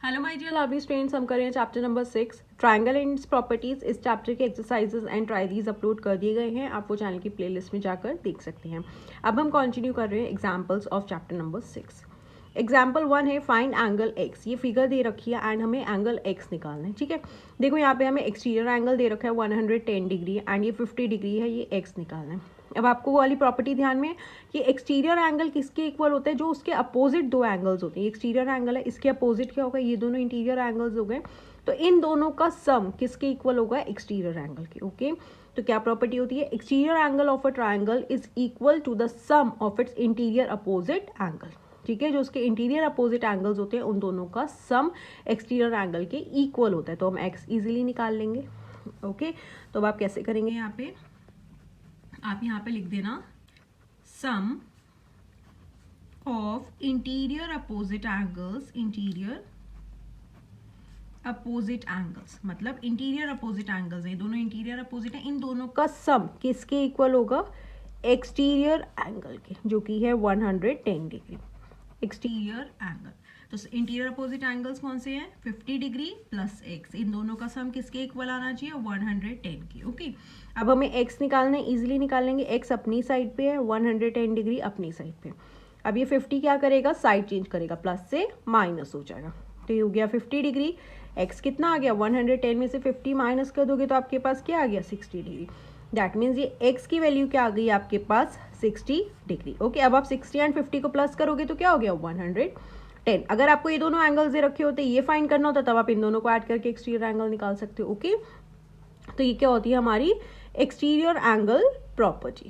Hello my dear lovely students, हम कर रहे हैं chapter number 6 triangle and its properties. इस चैप्टर के exercises and try these upload कर दिए गए हैं, आप वो चैनल की प्लेलिस्ट में जाकर देख सकते हैं। अब हम कंटिन्यू कर रहे हैं examples of chapter number 6। Example 1 है फाइंड एंगल एक्स। ये फिगर दे रखी है एंड हमें एंगल एक्स निकालना है। ठीक है, देखो यहाँ पे हमें एक्सटीरियर एंगल दे रखा है 110 डिग्री एंड ये 50 डिग्री है, ये एक्स निकालना है। अब आपको वो वाली प्रॉपर्टी ध्यान में कि एक्सटीरियर एंगल किसके इक्वल होता है, जो उसके अपोजिट दो एंगल्स होते हैं। एक्सटीरियर एंगल है, इसके अपोजिट क्या होगा, ये दोनों इंटीरियर एंगल्स हो गए, तो इन दोनों का सम किसके इक्वल होगा, एक्सटीरियर एंगल के। ओके, तो क्या प्रॉपर्टी होती है, exterior angle of a triangle is equal to the sum of its interior opposite angle. ठीक है, जो उसके इंटीरियर अपोजिट एंगल्स होते हैं उन दोनों का सम एक्सटीरियर एंगल के इक्वल होता है, तो हम एक्स इजीली निकाल लेंगे। ओके, तो अब आप कैसे करेंगे, यहाँ पे आप यहाँ पे लिख देना sum of interior opposite angles, interior opposite angles मतलब इंटीरियर अपोजिट एंगल्स है, दोनों इंटीरियर अपोजिट है, इन दोनों का सम किसके इक्वल होगा, एक्सटीरियर एंगल के, जो कि है 110 डिग्री एक्सटीरियर एंगल। तो इंटीरियर अपोजिट एंगल्स कौन से हैं, 50 डिग्री प्लस एक्स, इन दोनों का सम किसके इक्वल आना चाहिए, 110 की। ओके, अब हमें एक्स निकालना है, इजीली निकाल लेंगे। एक्स अपनी साइड पे है, 110 डिग्री अपनी साइड पे। अब ये 50 क्या करेगा, साइड चेंज करेगा, प्लस से माइनस हो जाएगा, तो ये हो गया 50 डिग्री। एक्स कितना आ गया, 110 में से 50 माइनस कर दोगे तो आपके पास क्या आ गया, 60 डिग्री। दैट मीन्स ये एक्स की वैल्यू क्या आ गई आपके पास, 60 डिग्री। ओके, अब आप 60 एंड 50 को प्लस करोगे तो क्या हो गया, 110। अगर आपको ये दोनों एंगल्स दे रखे होते, ये फाइंड करना होता, तब आप इन दोनों को ऐड करके एक्सटीरियर एंगल निकाल सकते हो। ओके, तो ये क्या होती है हमारी exterior angle property,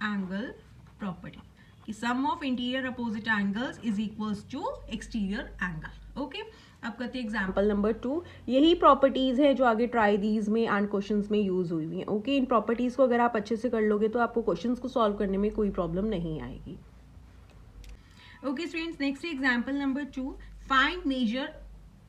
angle property कि sum of interior opposite angles is equals to exterior angle. Okay, अब करते हैं एग्जांपल नंबर 2। यही प्रॉपर्टीज है जो आगे ट्राई दीज में एंड क्वेश्चंस में यूज हुई हुई हैं। ओके, इन प्रॉपर्टीज को अगर आप अच्छे से कर लोगे तो आपको क्वेश्चंस को सॉल्व करने में कोई प्रॉब्लम नहीं आएगी। Okay students, next example number 2, find measure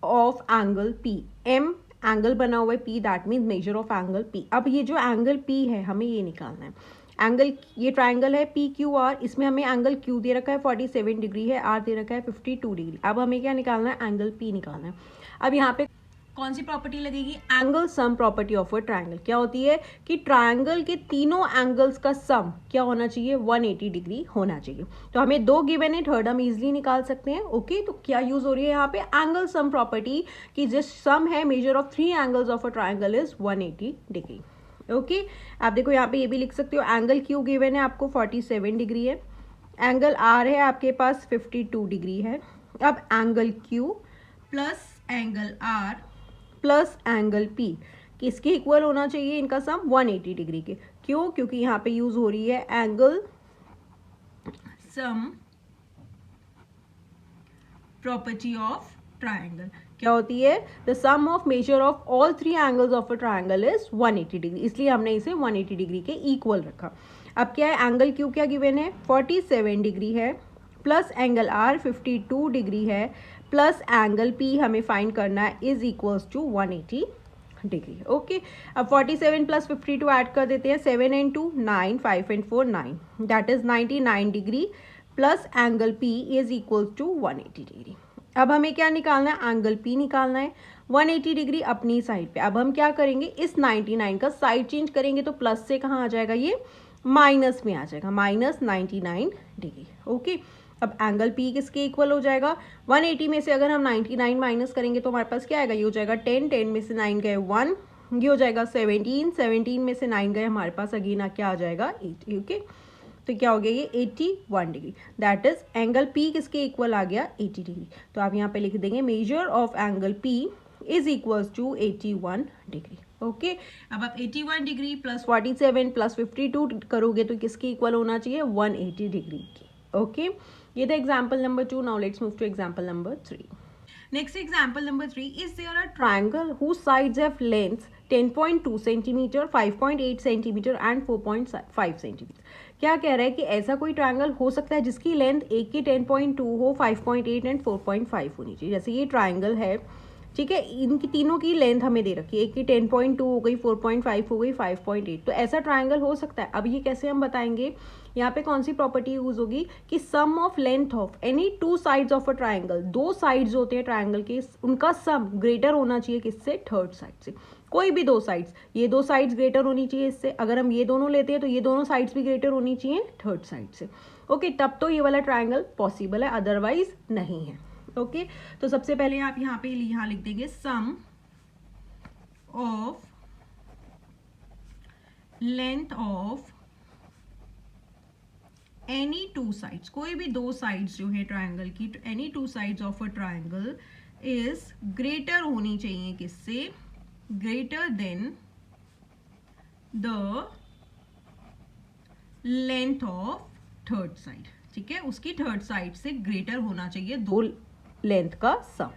of angle P. M angle बना हुआ है P, that means measure of angle P. अब ये जो एंगल पी है हमें ये निकालना है। एंगल, ये ट्राइंगल है पी क्यू आर, इसमें हमें एंगल क्यू दे रखा है 47 डिग्री है, आर दे रखा है 52 डिग्री। अब हमें क्या निकालना है, एंगल पी निकालना है। अब यहाँ पे कौन सी प्रॉपर्टी लगेगी, angle sum property of a triangle. क्या होती है कि ट्राइंगल के तीनों एंगल्स का सम क्या होना चाहिए, 180 डिग्री होना चाहिए। तो हमें दो गिवन है, थर्ड हम इजिली निकाल सकते हैं। ओके, तो क्या यूज हो रही है यहाँ पे, एंगल सम प्रॉपर्टी की जिस सम है measure of 3 angles of a triangle is 180 degree. Okay, आप देखो यहाँ पे ये भी लिख सकते हो, एंगल क्यू गिवन है आपको 47 डिग्री है, एंगल आर है आपके पास 52 डिग्री है। अब angle Q plus angle R plus angle P किसके इक्वल होना चाहिए, इनका सम 180 डिग्री के। क्यों, क्योंकि यहाँ पे यूज हो रही है angle sum property of triangle. क्या होती है, the sum of measure of all 3 angles of a triangle is 180 degree, इसलिए हमने इसे 180 डिग्री के इक्वल रखा। अब क्या है, एंगल क्यू क्या गिवन है, 47 डिग्री है, प्लस एंगल आर 52 डिग्री है, प्लस एंगल पी हमें फाइंड करना है is equals to 180 degree. Okay, अब 47 प्लस 52 ऐड कर देते हैं, 7 and 2 9, 5 and 4 9, that is 99 degree, plus angle P is equals to 180 degree. अब हमें क्या निकालना है, एंगल पी निकालना है 180 डिग्री अपनी साइड पे। अब हम क्या करेंगे, इस 99 का साइड चेंज करेंगे तो प्लस से कहाँ आ जाएगा, ये माइनस में आ जाएगा, माइनस 99 डिग्री। ओके, अब एंगल पी किसके इक्वल हो जाएगा, 180 में से अगर हम 99 माइनस करेंगे तो हमारे पास क्या आएगा, ये हो जाएगा 10, 10 में से 9 गए 1, ये हो जाएगा 17, 17 में से 9 गए हमारे पास अगेन क्या आ जाएगा 80। ओके, तो क्या हो गया, ये 81 degree, that is angle P किसके इक्वल आ गया, 80 डिग्री। तो आप यहाँ पे लिख देंगे measure of angle P is equals to 81 degree. Okay, अब आप 81 डिग्री प्लस 47 प्लस 52 करोगे तो किसके इक्वल होना चाहिए, 180 डिग्री की। ओके, ये था example number 2। Now let's move to example number 3। Next example number 3, is there a triangle whose sides have lengths 10.2 centimeter, 5.8 centimeter and 4.5 centimeter। क्या कह रहा है कि ऐसा कोई ट्रायंगल हो सकता है जिसकी लेंथ एक की 10.2 हो, 5.8 एंड 4.5 होनी चाहिए। जैसे ये ट्रायंगल है ठीक है, इनकी तीनों की लेंथ हमें दे रखी है, एक की 10.2 हो गई, 4.5 हो गई, 5.8, तो ऐसा ट्राइंगल हो सकता है। अब ये कैसे हम बताएंगे, यहाँ पे कौन सी प्रॉपर्टी यूज होगी कि sum of length of any two sides of a triangle, दो साइड्स होते हैं ट्राइंगल के, उनका सम ग्रेटर होना चाहिए किससे, थर्ड साइड से। कोई भी दो साइड्स, ये दो साइड्स ग्रेटर होनी चाहिए इससे, अगर हम ये दोनों लेते हैं तो ये दोनों साइड्स भी ग्रेटर होनी चाहिए थर्ड साइड से। ओके, तब तो ये वाला ट्राइंगल पॉसिबल है, अदरवाइज नहीं है। ओके, तो सबसे पहले आप यहाँ पे यहाँ लिख देंगे sum of length of any two sides, कोई भी दो साइड्स जो है ट्राइंगल की, any two sides of a triangle is greater होनी चाहिए किससे, greater than the length of third side. ठीक है, उसकी थर्ड साइड से ग्रेटर होना चाहिए दो लेंथ का सम।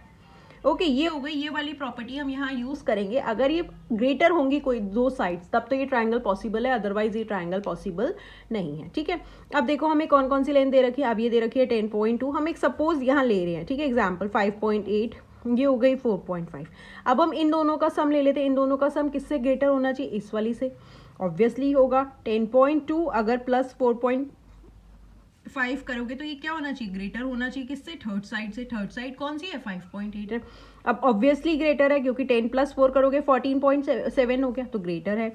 ओके, ये हो गई ये वाली प्रॉपर्टी हम यहाँ यूज करेंगे। अगर ये ग्रेटर होंगी कोई दो साइड्स तब तो ये ट्राइंगल पॉसिबल है, अदरवाइज ये ट्राइंगल पॉसिबल नहीं है। ठीक है, अब देखो हमें कौन कौन सी लेंथ दे रखी है, अब ये दे रखी है 10.2, हम एक सपोज यहाँ ले रहे हैं। ठीक है, एग्जाम्पल 5.8, ये हो गई 4.5। अब हम इन दोनों का सम ले लेते हैं, इन दोनों का सम किससे ग्रेटर होना चाहिए, इस वाली से। ऑब्वियसली होगा 10.2 अगर प्लस 4.5 करोगे तो ये क्या होना चाहिए, ग्रेटर होना चाहिए किससे, थर्ड साइड से। थर्ड साइड कौन सी है, 5.8 है। अब ऑब्वियसली ग्रेटर है क्योंकि 10 + 4 करोगे 14.7 हो गया, तो ग्रेटर है।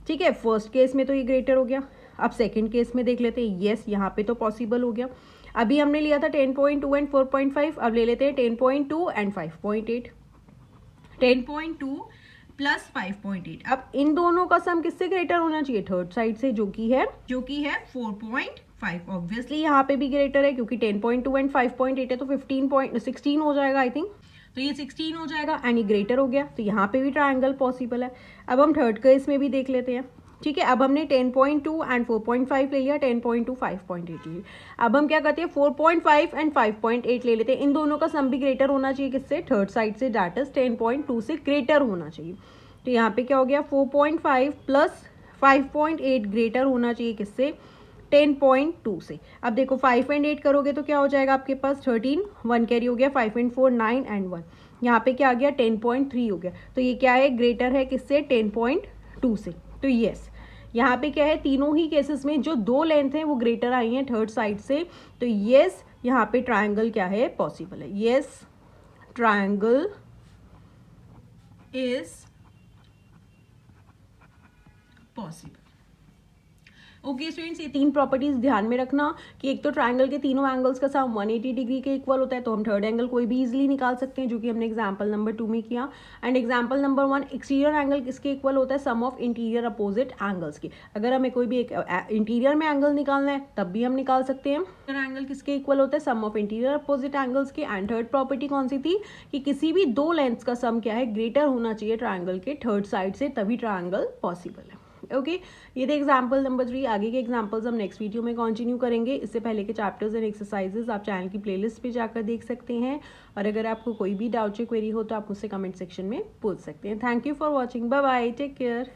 ठीक है, फर्स्ट केस में तो ये ग्रेटर हो गया। अब सेकंड केस में देख लेते हैं, यस यहाँ पे तो पॉसिबल हो गया। अभी हमने लिया था 10.2 एंड 4.5, अब ले लेते हैं 10.2 एंड 5.8, 10.2 प्लस 5.8। अब इन दोनों का सम किससे ग्रेटर होना चाहिए, थर्ड साइड से, जो कि है 4.5। ऑब्वियसली यहाँ पे भी ग्रेटर है क्योंकि 10.2 एंड 5.8 है, तो 16 हो जाएगा आई थिंक, तो ये 16 हो जाएगा एंड ये ग्रेटर हो गया, तो यहाँ पे भी ट्राइंगल पॉसिबल है। अब हम थर्ड केस में भी देख लेते हैं। ठीक है, अब हमने 10.2 एंड 4.5 ले लिया, 10.2 5.8 ले लिया। अब हम क्या करते हैं, 4.5 एंड 5.8 ले लेते हैं। इन दोनों का सम भी ग्रेटर होना चाहिए किससे, थर्ड साइड से, दैट इज 10.2 से ग्रेटर होना चाहिए। तो यहाँ पे क्या हो गया, 4.5 प्लस 5.8 ग्रेटर होना चाहिए किससे, 10.2 से। अब देखो 5 एंड 8 करोगे तो क्या हो जाएगा आपके पास, 13, 1 कैरी हो गया, 5 एंड 4 9 एंड 1, यहाँ पे क्या आ गया 10.3 हो गया। तो ये क्या है, ग्रेटर है किससे, 10.2 से। तो यस, यहाँ पे क्या है, तीनों ही केसेस में जो दो लेंथ है वो ग्रेटर आई हैं थर्ड साइड से, तो यस यहाँ पे ट्राइंगल क्या है, पॉसिबल है। Yes, triangle is possible. Okay students, ये तीन प्रॉपर्टीज ध्यान में रखना कि एक तो ट्राइंगल के तीनों एंगल्स का सम 180 डिग्री के इक्वल होता है, तो हम थर्ड एंगल कोई भी इजीली निकाल सकते हैं, जो कि हमने एग्जांपल नंबर 2 में किया। And example number 1, exterior angle किसके इक्वल होता है, सम ऑफ इंटीरियर अपोजिट एंगल्स के। अगर हमें कोई भी एक इंटीरियर में एंगल निकालना है तब भी हम निकाल सकते हैं। एंगल किसके इक्वल होता है, सम ऑफ इंटीरियर अपोजिट एंगल्स के। एंड थर्ड प्रॉपर्टी कौन सी थी कि किसी भी दो लेंथ्स का सम क्या है, ग्रेटर होना चाहिए ट्राइंगल के थर्ड साइड से, तभी ट्राइंगल पॉसिबल है। ओके, ये थे एग्जाम्पल नंबर 3। आगे के एग्जाम्पल्स हम नेक्स्ट वीडियो में कंटिन्यू करेंगे। इससे पहले के चैप्टर्स एंड एक्सरसाइजेस आप चैनल की प्लेलिस्ट पे जाकर देख सकते हैं, और अगर आपको कोई भी डाउट या क्वेरी हो तो आप मुझसे कमेंट सेक्शन में पूछ सकते हैं। Thank you for watching, bye bye, take care.